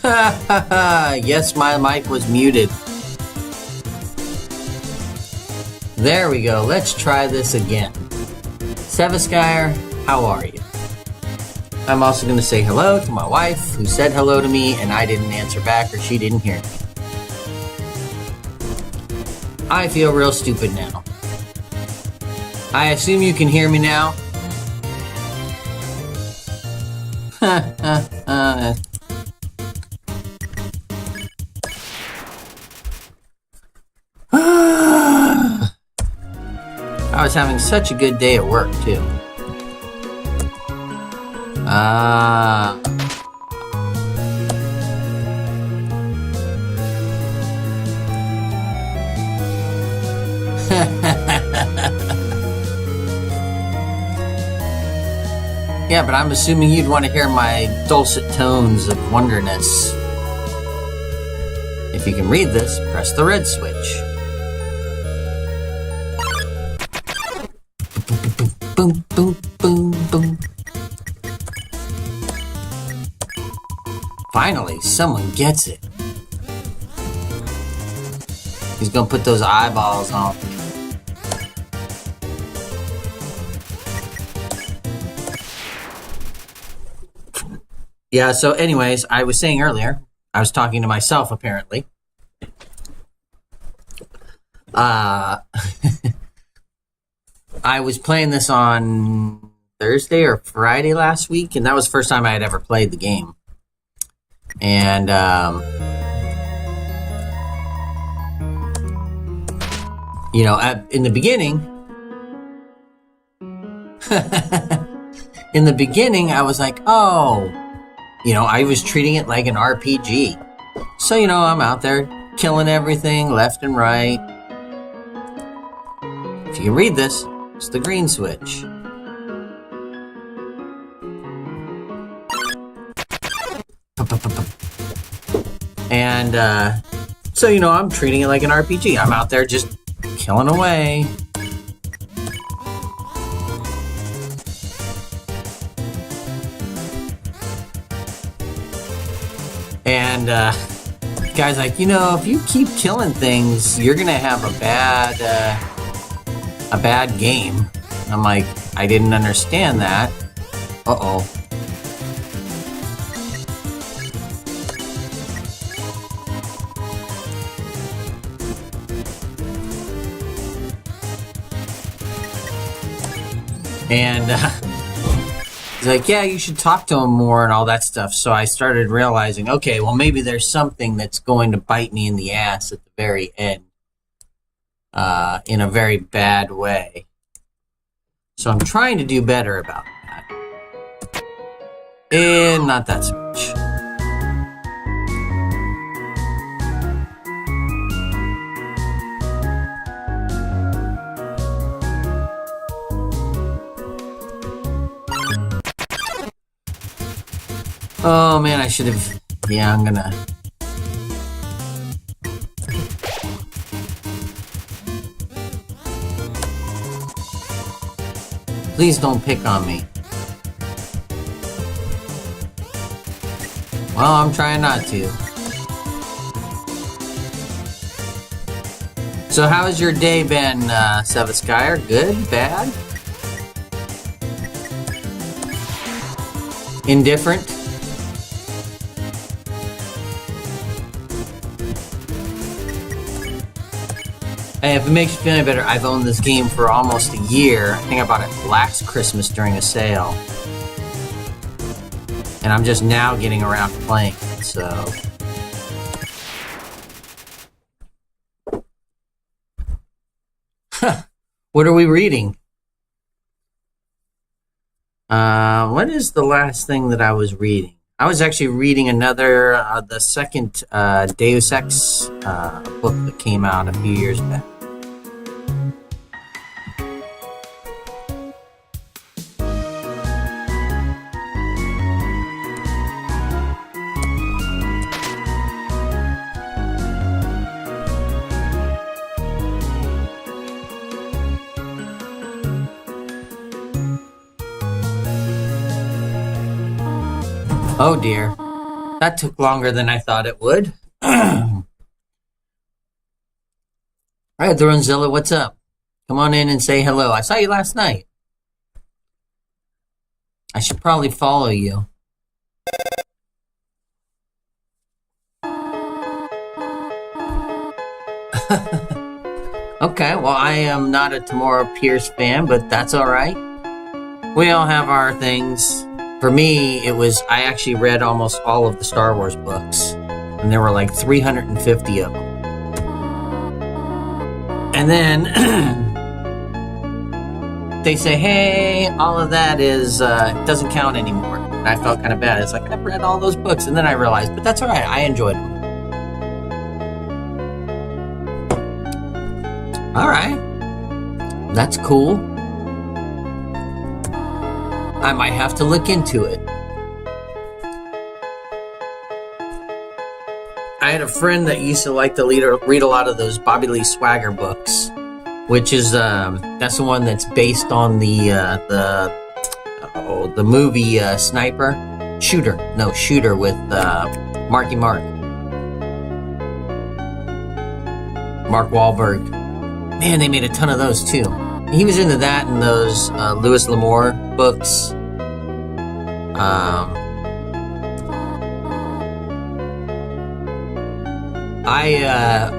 Yes, my mic was muted. There we go. Let's try this again. Sevaskyer, how are you? I'm also going to say hello to my wife, who said hello to me, and I didn't answer back, or she didn't hear me. I feel real stupid now. I assume you can hear me now? I was having such a good day at work, too. Yeah, but I'm assuming you'd want to hear my dulcet tones of wonderness. If you can read this, press the red switch. Boom, boom, boom, boom. Finally, someone gets it. He's gonna put those eyeballs on. Yeah, so anyways, I was saying earlier, I was talking to myself apparently. I was playing this on Thursday or Friday last week, and that was the first time I had ever played the game. And you know, in the beginning, I was like, oh, you know, I was treating it like an RPG. So, you know, I'm out there killing everything left and right. If you can read this, it's the green switch. And so, you know, I'm treating it like an RPG. I'm out there just killing away. And guy's like, you know, if you keep killing things, you're gonna have a bad game. I'm like, I didn't understand that. Uh-oh. And he's like, yeah, you should talk to him more and all that stuff. So I started realizing, okay, well, maybe there's something that's going to bite me in the ass at the very end. In a very bad way. So I'm trying to do better about that. And not that so much. Oh man, I should have... Yeah, I'm gonna... Please don't pick on me. Well, I'm trying not to. So how has your day been, Sevaskyer? Good? Bad? Indifferent? Hey, if it makes you feel any better, I've owned this game for almost a year. I think I bought it last Christmas during a sale. And I'm just now getting around to playing it, so... What are we reading? What is the last thing that I was reading? I was actually reading another, the second Deus Ex book that came out a few years back. Oh dear. That took longer than I thought it would. All right, Throwzilla, what's up? Come on in and say hello. I saw you last night. I should probably follow you. Okay, well, I am not a Tamora Pierce fan, but that's all right. We all have our things. For me, I actually read almost all of the Star Wars books, and there were like 350 of them. And then they say, hey, all of that doesn't count anymore. And I felt kind of bad. It's like, I've read all those books. And then I realized, but that's all right. I enjoyed them. All right. That's cool. I might have to look into it. I had a friend that used to like to read a lot of those Bobby Lee Swagger books, which is that's the one that's based on the movie Shooter with Marky Mark Wahlberg. Man, they made a ton of those too. He was into that and those Louis L'Amour books.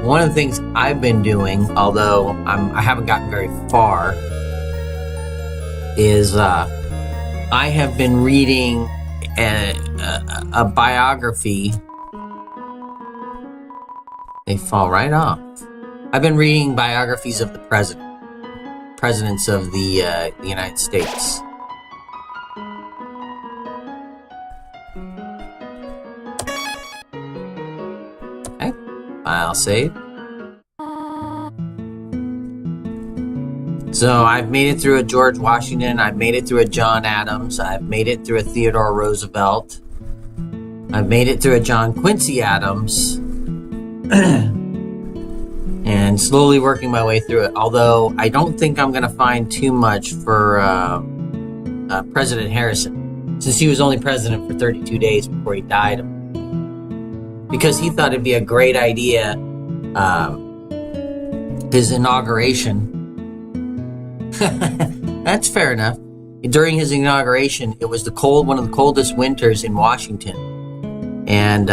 One of the things I've been doing, although I haven't gotten very far, is I have been reading a biography. They fall right off. I've been reading biographies of the presidents of the United States. Okay, file saved. So I've made it through a George Washington. I've made it through a John Adams. I've made it through a Theodore Roosevelt. I've made it through a John Quincy Adams. And slowly working my way through it. Although I don't think I'm going to find too much for President Harrison, since he was only president for 32 days before he died. Because he thought it'd be a great idea, his inauguration. That's fair enough. During his inauguration, it was one of the coldest winters in Washington, and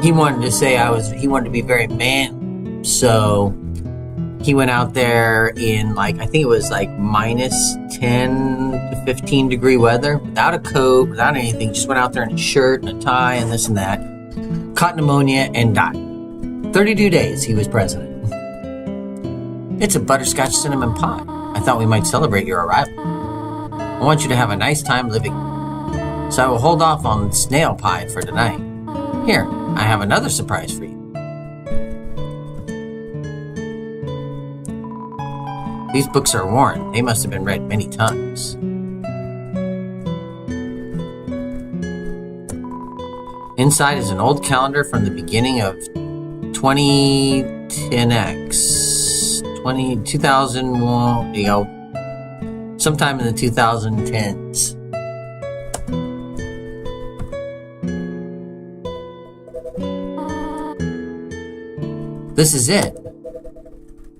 he wanted to be very manly. So he went out there in I think it was minus 10 to 15 degree weather, without a coat, without anything. Just went out there in a shirt and a tie and this and that. Caught pneumonia and died. 32 days he was president. It's a butterscotch cinnamon pie. I thought we might celebrate your arrival. I want you to have a nice time living. So I will hold off on snail pie for tonight. Here, I have another surprise for you. These books are worn. They must have been read many times. Inside is an old calendar from the beginning of 2010X. 2001, sometime in the 2010s. This is it.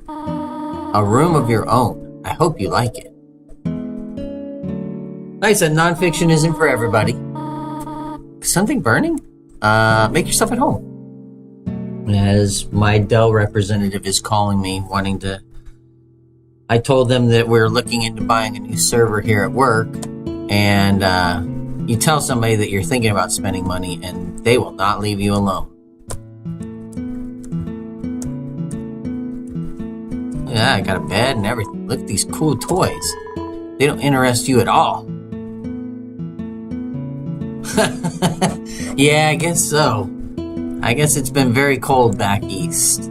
A room of your own. I hope you like it. Like I said, nonfiction isn't for everybody. Something burning? Make yourself at home. As my Dell representative is calling me, wanting to... I told them that we're looking into buying a new server here at work, and you tell somebody that you're thinking about spending money, and they will not leave you alone. Yeah, I got a bed and everything. Look at these cool toys. They don't interest you at all. Yeah, I guess so. I guess it's been very cold back east.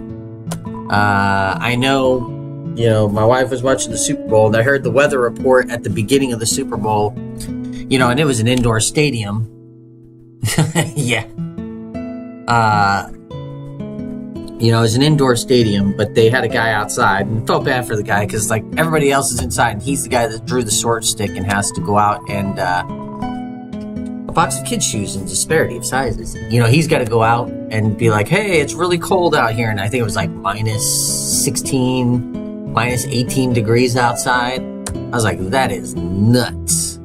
I know, my wife was watching the Super Bowl, and I heard the weather report at the beginning of the Super Bowl, and it was an indoor stadium. Yeah. It was an indoor stadium, but they had a guy outside, and felt bad for the guy because, everybody else is inside, and he's the guy that drew the sword stick and has to go out and box of kids' shoes in disparity of sizes. You know, he's got to go out and be like, hey, it's really cold out here. And I think it was like minus 16, minus 18 degrees outside. I was like, that is nuts.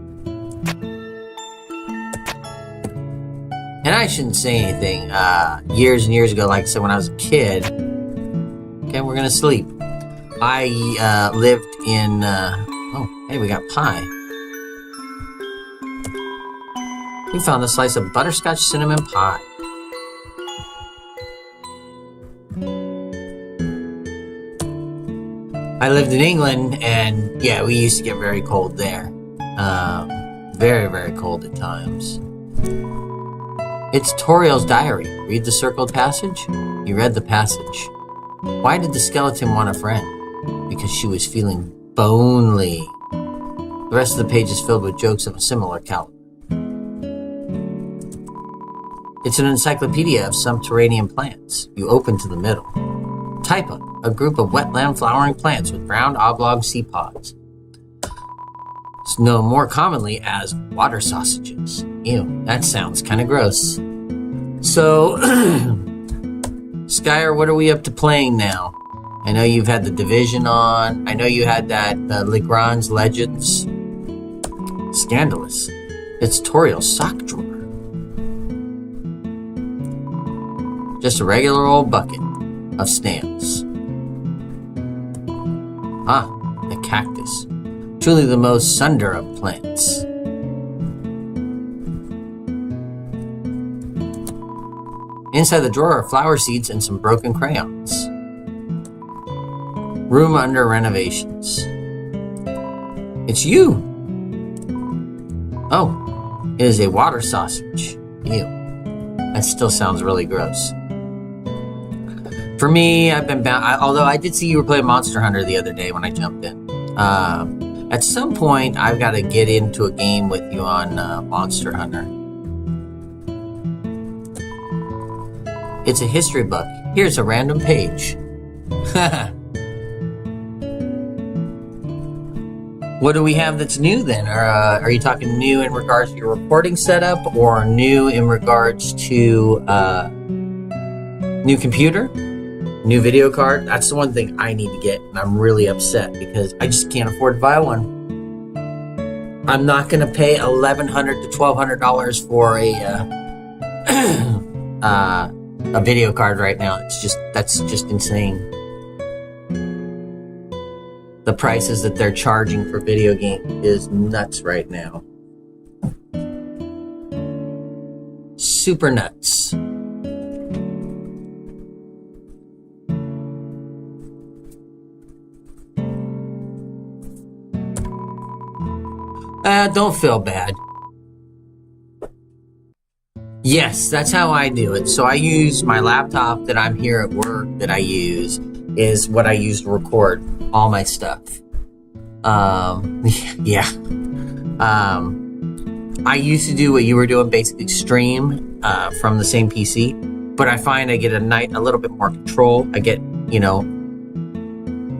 And I shouldn't say anything. Years and years ago, like I said, when I was a kid, okay, we're going to sleep. I lived in, oh, hey, we got pie. We found a slice of butterscotch cinnamon pie. I lived in England, and yeah, we used to get very cold there. Very, very cold at times. It's Toriel's diary. Read the circled passage? You read the passage. Why did the skeleton want a friend? Because she was feeling bonely. The rest of the page is filled with jokes of a similar caliber. It's an encyclopedia of subterranean plants. You open to the middle. Typa, a group of wetland flowering plants with round oblong seed pods. It's known more commonly as water sausages. Ew, that sounds kind of gross. So, Skyer, what are we up to playing now? I know you've had the Division on. I know you had that Legrand's Legends. Scandalous. It's Toriel's sock drawer. Just a regular old bucket of snails. Ah, the cactus. Truly the most sunder of plants. Inside the drawer are flower seeds and some broken crayons. Room under renovations. It's you! Oh, it is a water sausage. Ew. That still sounds really gross. For me, I've been bound, although I did see you were playing Monster Hunter the other day when I jumped in. At some point, I've got to get into a game with you on Monster Hunter. It's a history book. Here's a random page. What do we have that's new then? Are you talking new in regards to your recording setup, or new in regards to new computer? New video card? That's the one thing I need to get, and I'm really upset because I just can't afford to buy one. I'm not going to pay $1,100 to $1,200 for a video card right now. That's just insane. The prices that they're charging for video game is nuts right now. Super nuts. Don't feel bad. Yes, that's how I do it. So I use my laptop that I'm here at work that I use is what I use to record all my stuff. Yeah. I used to do what you were doing, basically stream from the same PC, but I find I get a little bit more control. I get,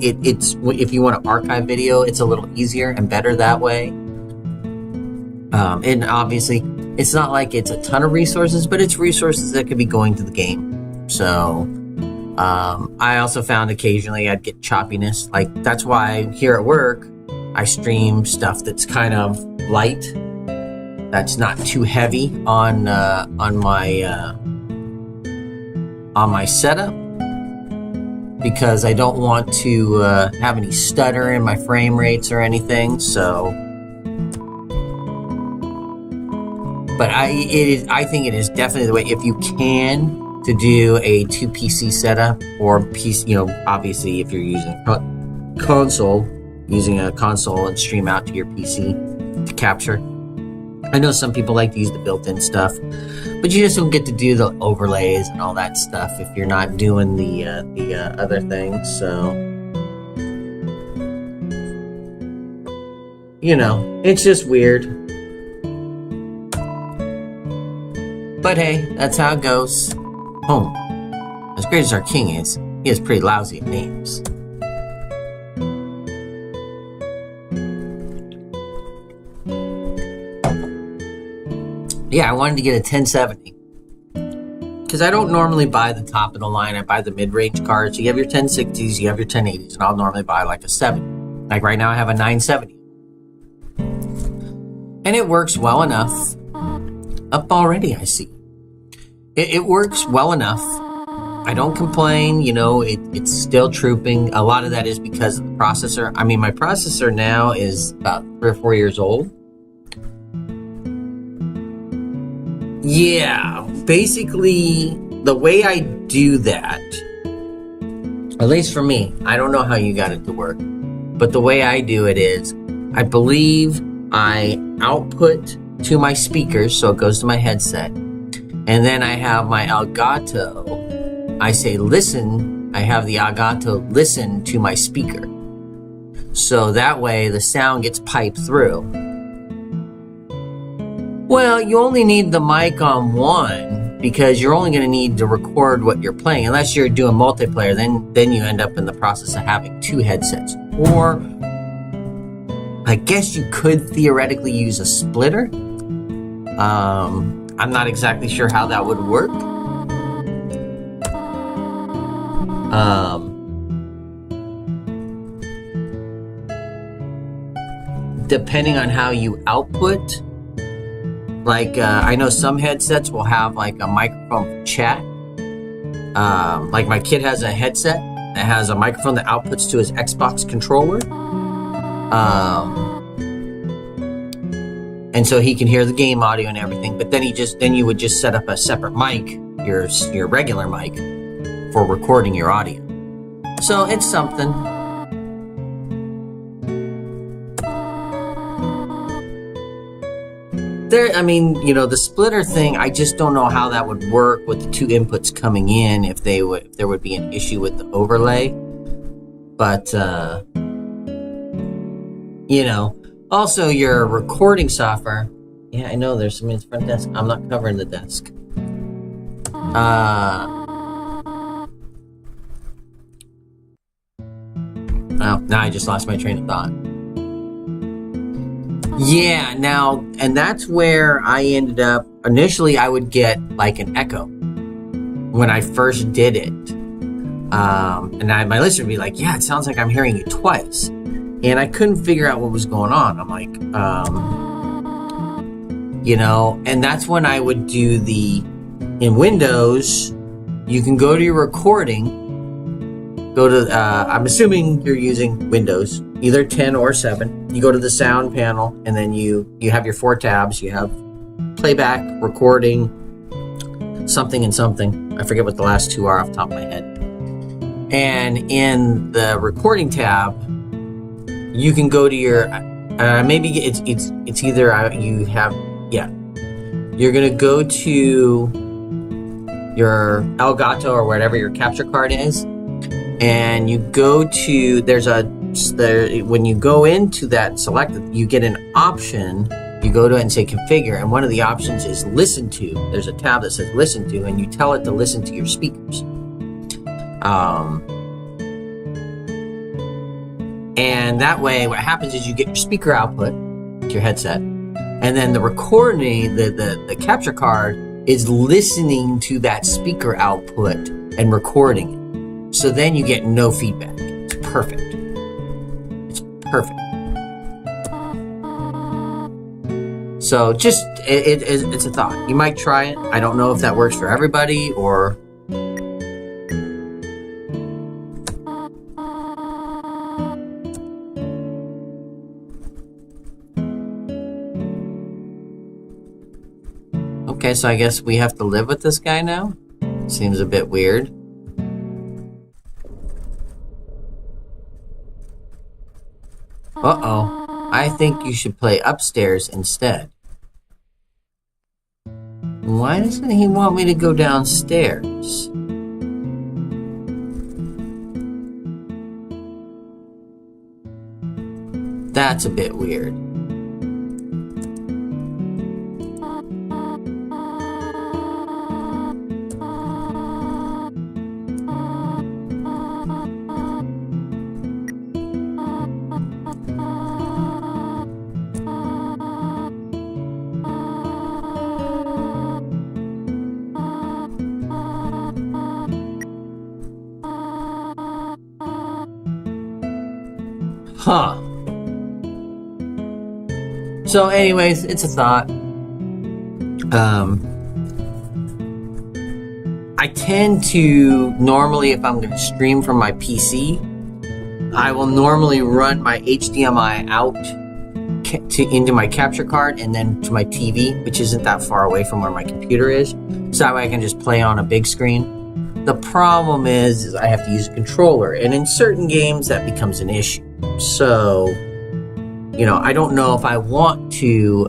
it's if you want to archive video, it's a little easier and better that way. And obviously, it's not like it's a ton of resources, but it's resources that could be going to the game. So, I also found occasionally I'd get choppiness. Like, that's why here at work, I stream stuff that's kind of light, that's not too heavy on my setup, because I don't want to have any stutter in my frame rates or anything. So. But I think it is definitely the way, if you can, to do a 2 PC setup, or PC, obviously if you're using a console, using a console and stream out to your PC to capture. I know some people like to use the built-in stuff, but you just don't get to do the overlays and all that stuff if you're not doing the other things. So, it's just weird. But hey, that's how it goes. Home. As great as our king is, he is pretty lousy at names. Yeah, I wanted to get a 1070. Because I don't normally buy the top of the line. I buy the mid-range cards. You have your 1060s, you have your 1080s, and I'll normally buy like a 70. Like right now I have a 970. And it works well enough. Up already, I see. It works well enough. I don't complain, it's still trooping. A lot of that is because of the processor. I mean, my processor now is about 3 or 4 years old. Yeah, basically, the way I do that, at least for me, I don't know how you got it to work, but the way I do it is, I believe I output to my speakers, so it goes to my headset, and then I have my Elgato. I say listen, I have the Elgato listen to my speaker. So that way the sound gets piped through. Well, you only need the mic on one because you're only going to need to record what you're playing. Unless you're doing multiplayer, then you end up in the process of having 2 headsets. Or I guess you could theoretically use a splitter. I'm not exactly sure how that would work. Depending on how you output. Like, I know some headsets will have like a microphone for chat. Like my kid has a headset that has a microphone that outputs to his Xbox controller. And so he can hear the game audio and everything, but then you would just set up a separate mic, your regular mic, for recording your audio. So it's something. The splitter thing, I just don't know how that would work with the 2 inputs coming in, if there would be an issue with the overlay. But, also your recording software. Yeah, I know there's some in front desk. I'm not covering the desk. Now I just lost my train of thought. Yeah, and that's where I ended up. Initially, I would get like an echo when I first did it. And my listener would be like, yeah, it sounds like I'm hearing you twice. And I couldn't figure out what was going on. I'm like, and that's when I would do in Windows, you can go to your recording, I'm assuming you're using Windows, either 10 or 7. You go to the sound panel, and then you have your 4 tabs. You have playback, recording, something and something. I forget what the last 2 are off the top of my head. And in the recording tab, you can go to your, maybe it's either you're going to go to your Elgato or whatever your capture card is, and you go to, when you go into that selected, you get an option. You go to it and say configure, and one of the options is listen to. There's a tab that says listen to, and you tell it to listen to your speakers. And that way, what happens is you get your speaker output to your headset, and then the recording, the capture card is listening to that speaker output and recording it. So then you get no feedback. It's perfect. It's perfect. So just, it's a thought. You might try it. I don't know if that works for everybody or... Okay, so I guess we have to live with this guy now? Seems a bit weird. Uh-oh. I think you should play upstairs instead. Why doesn't he want me to go downstairs? That's a bit weird. Huh. So anyways, it's a thought. I tend to normally, if I'm going to stream from my PC, I will normally run my HDMI out into my capture card and then to my TV, which isn't that far away from where my computer is. So that way I can just play on a big screen. The problem is I have to use a controller, and in certain games that becomes an issue. So, you know, I don't know if I want to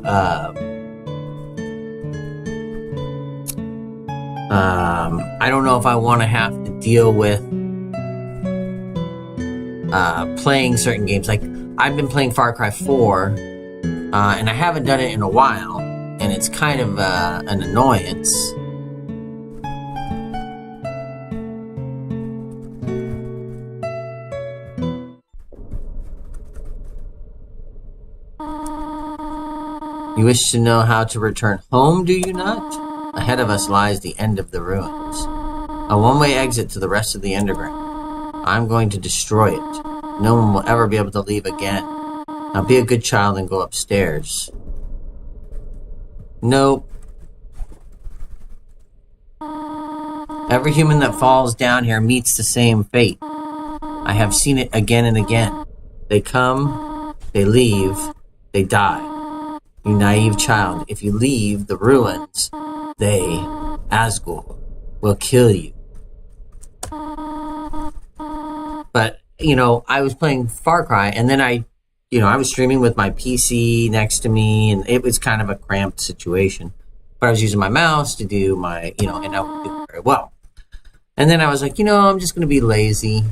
I don't know if I want to have to deal with playing certain games. Like, I've been playing Far Cry 4, and I haven't done it in a while, and it's kind of an annoyance. You wish to know how to return home, do you not? Ahead of us lies the end of the ruins, a one-way exit to the rest of the underground. I'm going to destroy it. No one will ever be able to leave again. Now be a good child and go upstairs. Nope. Every human that falls down here meets the same fate. I have seen it again and again. They come, they leave, they die. You naive child, if you leave the ruins, they, Asgore, will kill you. But, you know, I was playing Far Cry, and then I was streaming with my PC next to me, and it was kind of a cramped situation. But I was using my mouse to do my, and I would do it very well. And then I was like, I'm just going to be lazy.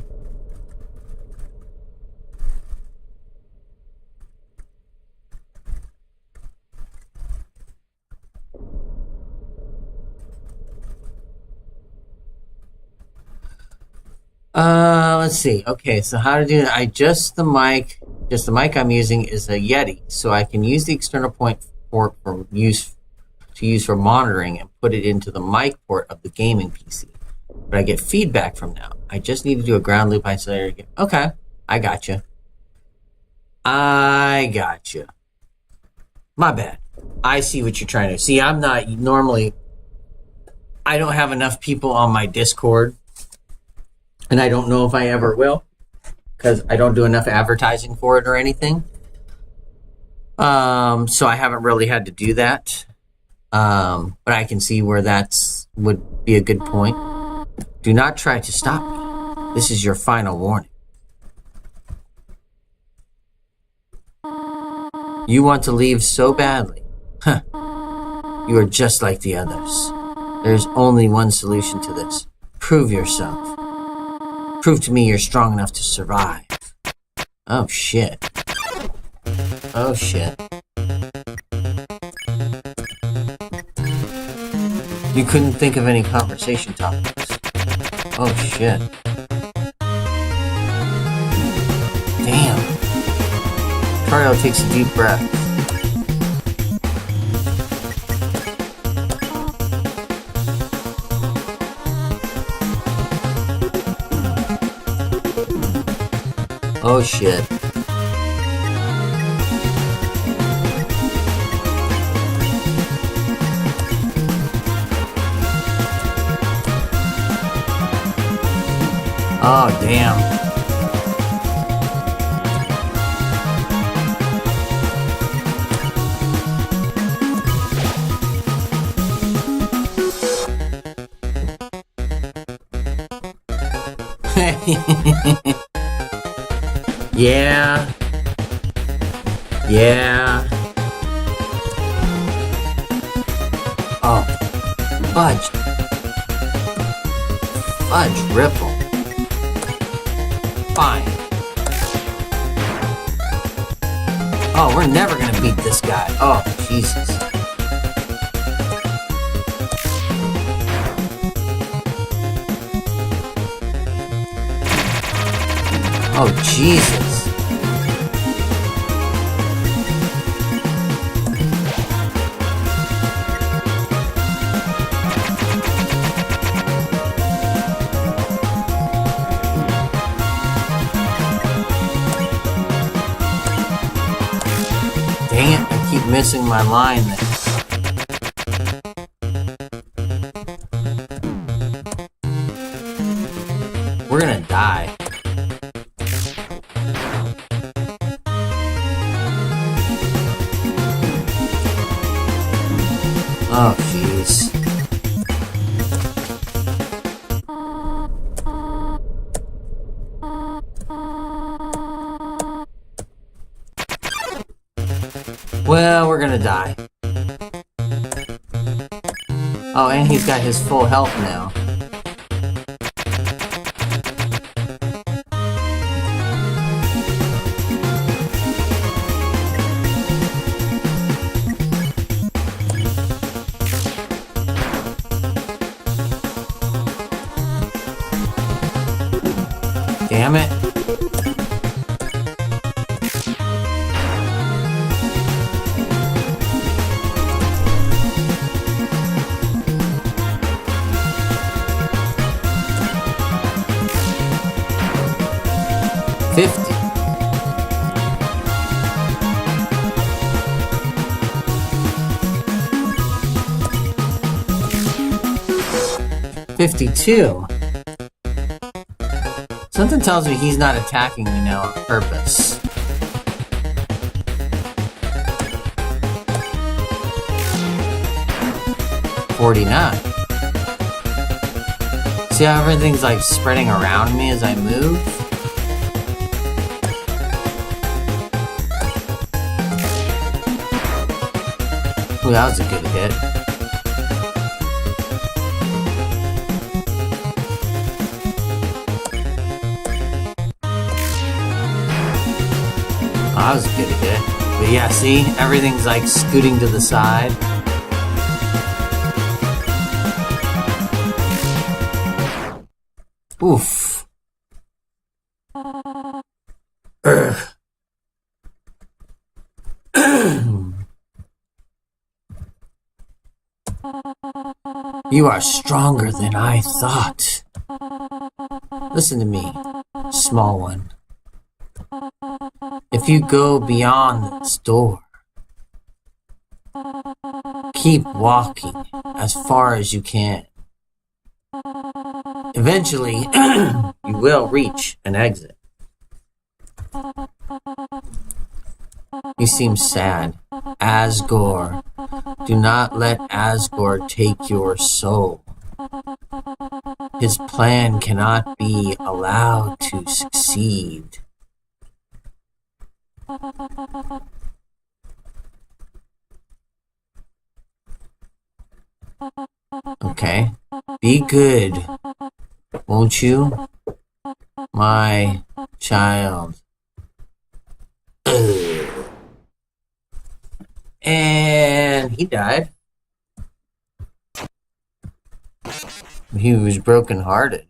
Let's see. Okay, so how to do that? The mic I'm using is a Yeti, so I can use the external port for use for monitoring and put it into the mic port of the gaming PC. But I get feedback from now. I just need to do a ground loop isolator again. Okay, I gotcha. My bad. I see what you're trying to see. I'm not normally. I don't have enough people on my Discord. And I don't know if I ever will, because I don't do enough advertising for it or anything. So I haven't really had to do that. But I can see where would be a good point. Do not try to stop me. This is your final warning. You want to leave so badly. Huh. You are just like the others. There's only one solution to this. Prove yourself. Prove to me you're strong enough to survive. Oh, shit. Oh, shit. You couldn't think of any conversation topics. Oh, shit. Damn. Tario takes a deep breath. Oh shit. Oh damn. Yeah. Oh. Fudge Ripple. Fine. Oh, we're never gonna beat this guy. Oh, Jesus. Oh, Jesus. Dang it, I keep missing my line there. We're gonna die. Oh, jeez. Well, we're gonna die. Oh, and he's got his full health now. Damn it. $50. 52. Something tells me he's not attacking me now on purpose. $49. See how everything's like spreading around me as I move? Ooh, that was a good hit. Oh, that was a good hit. But yeah, see? Everything's like scooting to the side. Oof. You are stronger than I thought. Listen to me, small one. If you go beyond this door, keep walking as far as you can. Eventually, you will reach an exit. You seem sad. Asgore. Do not let Asgore take your soul. His plan cannot be allowed to succeed. Okay. Be good, won't you, my child? And he died. He was brokenhearted.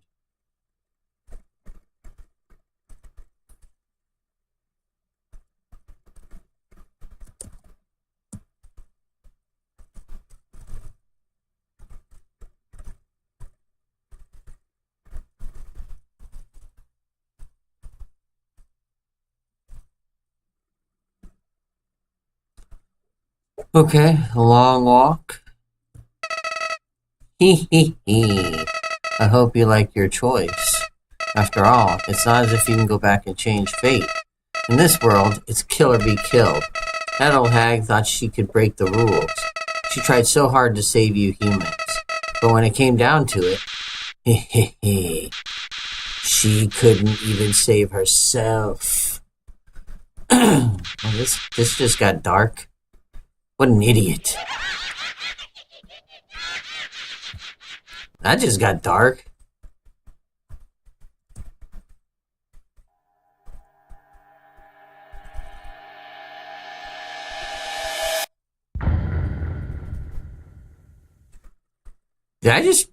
Okay, a long walk. Hee hee hee. I hope you like your choice. After all, it's not as if you can go back and change fate. In this world, it's kill or be killed. That old hag thought she could break the rules. She tried so hard to save you humans. But when it came down to it, hehehe, she couldn't even save herself. Well, this just got dark. What an idiot. That just got dark. Did I just...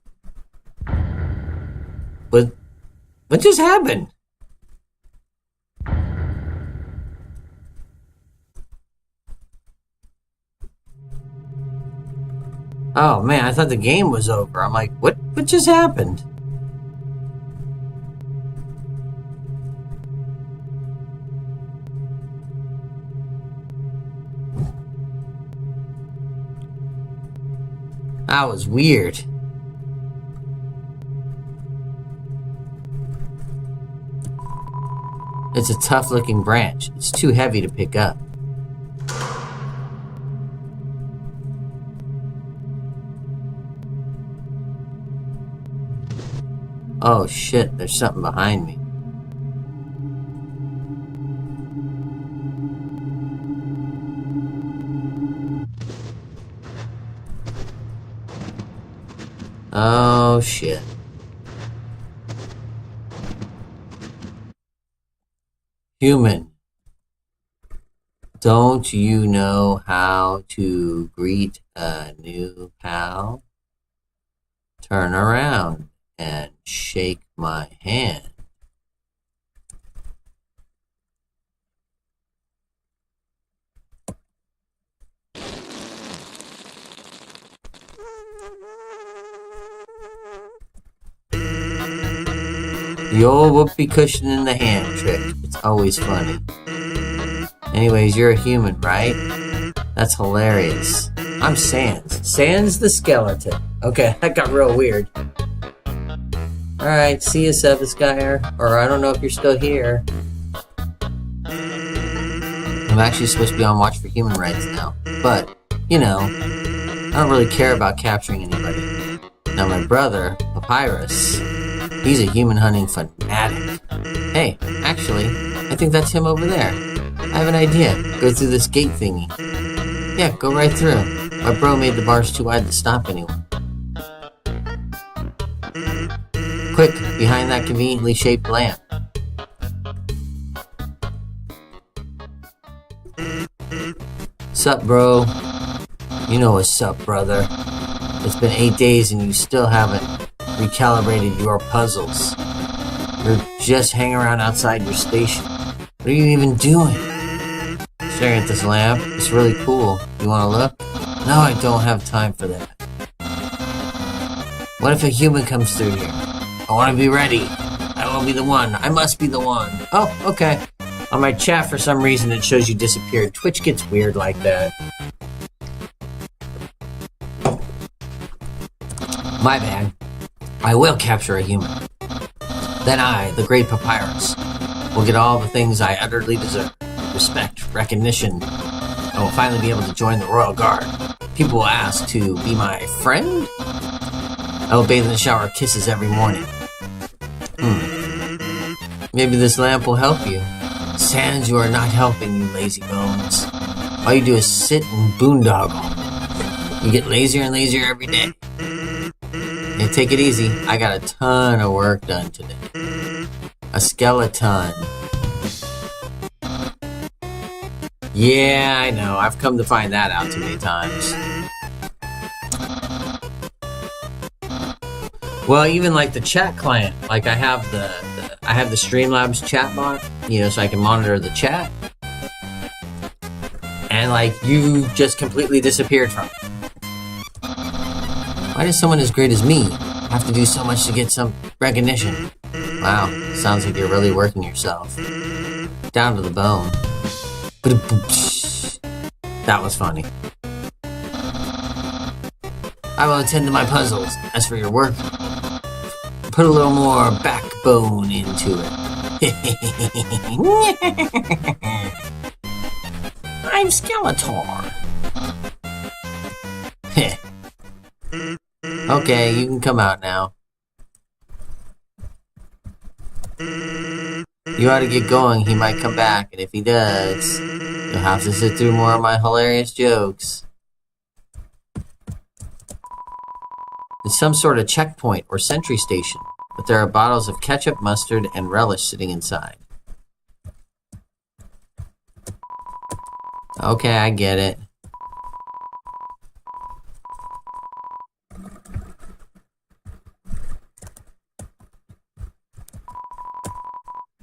What just happened? Oh man, I thought the game was over. I'm like, what just happened? That was weird. It's a tough-looking branch. It's too heavy to pick up. Oh shit, there's something behind me. Oh shit. Human, don't you know how to greet a new pal? Turn around and shake my hand. The old whoopee cushion in the hand trick. It's always funny. Anyways, you're a human, right? That's hilarious. I'm Sans. Sans the skeleton. Okay, that got real weird. Alright, see you, Sevenskyer. Or I don't know if you're still here. I'm actually supposed to be on watch for human rights now. But, you know, I don't really care about capturing anybody. Now my brother, Papyrus, he's a human hunting fanatic. Hey, actually, I think that's him over there. I have an idea. Go through this gate thingy. Yeah, go right through. My bro made the bars too wide to stop anyone. Quick, behind that conveniently shaped lamp. Sup, bro? You know what's up, brother. It's been 8 days and you still haven't recalibrated your puzzles. You're just hanging around outside your station. What are you even doing? Staring at this lamp. It's really cool. You wanna look? No, I don't have time for that. What if a human comes through here? I wanna be ready. I will be the one. I must be the one. Oh, okay. On my chat, for some reason, it shows you disappeared. Twitch gets weird like that. My bad. I will capture a human. Then I, the great Papyrus, will get all the things I utterly deserve. Respect, recognition. I will finally be able to join the Royal Guard. People will ask to be my friend? I will bathe in the shower kisses every morning. Maybe this lamp will help you. Sans, you are not helping, you lazy bones. All you do is sit and boondoggle. You get lazier and lazier every day. Hey, take it easy. I got a ton of work done today. A skeleton. Yeah, I know. I've come to find that out too many times. Well, even like the chat client, like I have the Streamlabs chat bot, you know, so I can monitor the chat. And like you just completely disappeared from it. Why does someone as great as me have to do so much to get some recognition? Wow, sounds like you're really working yourself. Down to the bone. That was funny. I will attend to my puzzles. As for your work, put a little more backbone into it. I'm Skeletor. Okay, you can come out now. You ought to get going, he might come back, and if he does, you'll have to sit through more of my hilarious jokes. It's some sort of checkpoint or sentry station, but there are bottles of ketchup, mustard, and relish sitting inside. Okay, I get it.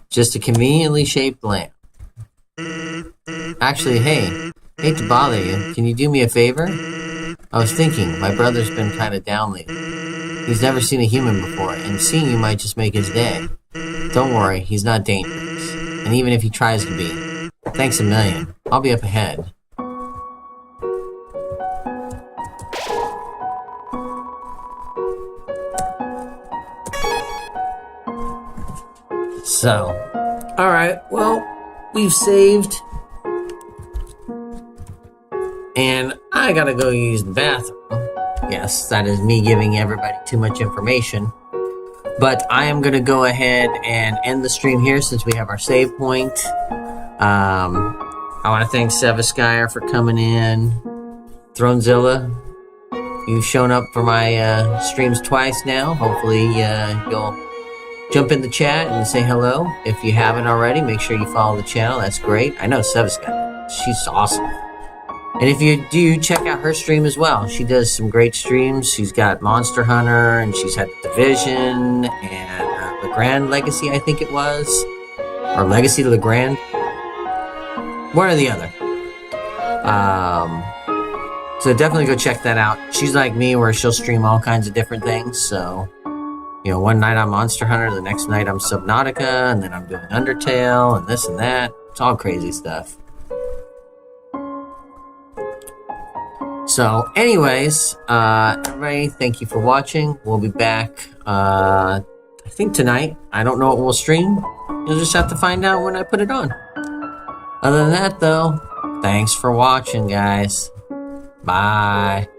Just a conveniently shaped lamp. Actually, hey, hate to bother you. Can you do me a favor? I was thinking, my brother's been kinda down lately. He's never seen a human before, and seeing you might just make his day. Don't worry, he's not dangerous. And even if he tries to be, thanks a million. I'll be up ahead. So, alright, well, we've saved. And I gotta go use the bathroom. Yes, that is me giving everybody too much information. But I am gonna go ahead and end the stream here since we have our save point. I want to thank Sevaskyer for coming in. Thronezilla, you've shown up for my streams twice now. Hopefully you'll jump in the chat and say hello. If you haven't already, make sure you follow the channel. That's great. I know Sevaskyer. She's awesome. And if you do, check out her stream as well. She does some great streams. She's got Monster Hunter, and she's had The Division, and Legrand Legacy, I think it was. Or Legacy to Legrand. One or the other. So definitely go check that out. She's like me, where she'll stream all kinds of different things. So, you know, one night I'm Monster Hunter, the next night I'm Subnautica, and then I'm doing Undertale, and this and that. It's all crazy stuff. So, anyways, everybody, thank you for watching. We'll be back, I think tonight. I don't know what we'll stream. You'll just have to find out when I put it on. Other than that, though, thanks for watching, guys. Bye.